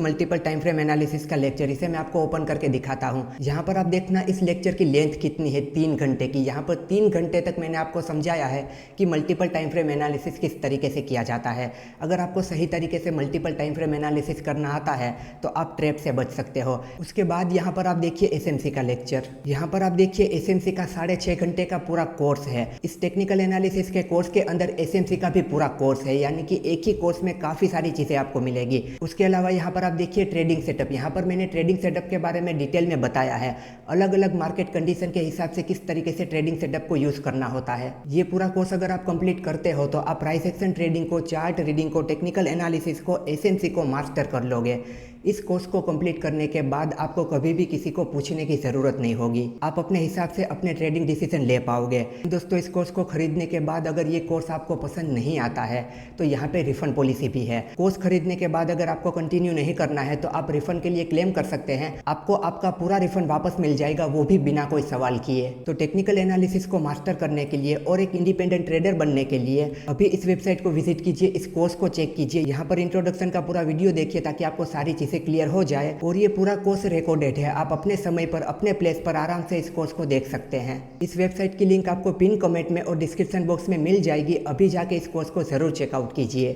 मल्टीपल टाइम फ्रेम एनालिसिस का लेक्चर, इसे मैं आपको ओपन करके दिखाता हूँ। यहाँ पर आप देखना इस लेक्चर की लेंथ कितनी है, 3 घंटे की। यहाँ पर 3 घंटे तक मैंने आपको समझाया है कि मल्टीपल टाइम फ्रेम एनालिसिस किस तरीके से किया जाता है। अगर आपको सही तरीके से मल्टीपल टाइम फ्रेम एनालिसिस करना आता है तो आप ट्रैप से बच सकते हो। उसके बाद यहाँ पर आप देखिए SMC का लेक्चर, यहाँ पर आप देखिए SMC का 6.5 घंटे का पूरा कोर्स है। इस टेक्निकल एनालिसिस के कोर्स के अंदर SMC का भी पूरा कोर्स है, यानी कि एक ही कोर्स में काफ़ी सारी चीज़ें आपको मिलेगी। उसके अलावा यहाँ पर आप देखिए ट्रेडिंग सेटअप, यहाँ पर मैंने ट्रेडिंग सेटअप के बारे में डिटेल में बताया है, अलग अलग मार्केट कंडीशन के हिसाब से किस तरीके से ट्रेडिंग सेटअप को यूज़ करना होता है। ये पूरा कोर्स अगर आप कंप्लीट करते हो तो आप प्राइस एक्शन ट्रेडिंग को, चार्ट रीडिंग को, टेक्निकल एनालिसिस को, SMC को मास्टर कर लोगे। इस कोर्स को कंप्लीट करने के बाद आपको कभी भी किसी को पूछने की ज़रूरत नहीं होगी, आप अपने हिसाब से अपने ट्रेडिंग डिसीजन ले पाओगे। दोस्तों, इस कोर्स को खरीदने के बाद अगर ये कोर्स आपको पसंद नहीं आता है तो यहाँ पे रिफंड पॉलिसी भी है। कोर्स खरीदने के बाद अगर आपको कंटिन्यू नहीं करना है तो आप रिफंड के लिए क्लेम कर सकते हैं, आपको आपका पूरा रिफंड वापस मिल जाएगा, वो भी बिना कोई सवाल किए। तो टेक्निकल एनालिसिस को मास्टर करने के लिए और एक इंडिपेंडेंट ट्रेडर बनने के लिए अभी इस वेबसाइट को विजिट कीजिए, इस कोर्स को चेक कीजिए। यहाँ पर इंट्रोडक्शन का पूरा वीडियो देखिए ताकि आपको सारी चीज़ें क्लियर हो जाए। और ये पूरा कोर्स रिकॉर्डेड है, आप अपने समय पर अपने प्लेस पर आराम से इस कोर्स को देख सकते हैं। इस वेबसाइट की लिंक आपको पिन कमेंट में और डिस्क्रिप्शन बॉक्स में मिल जाएगी। अभी जाके इस कोर्स को जरूर चेकआउट कीजिए।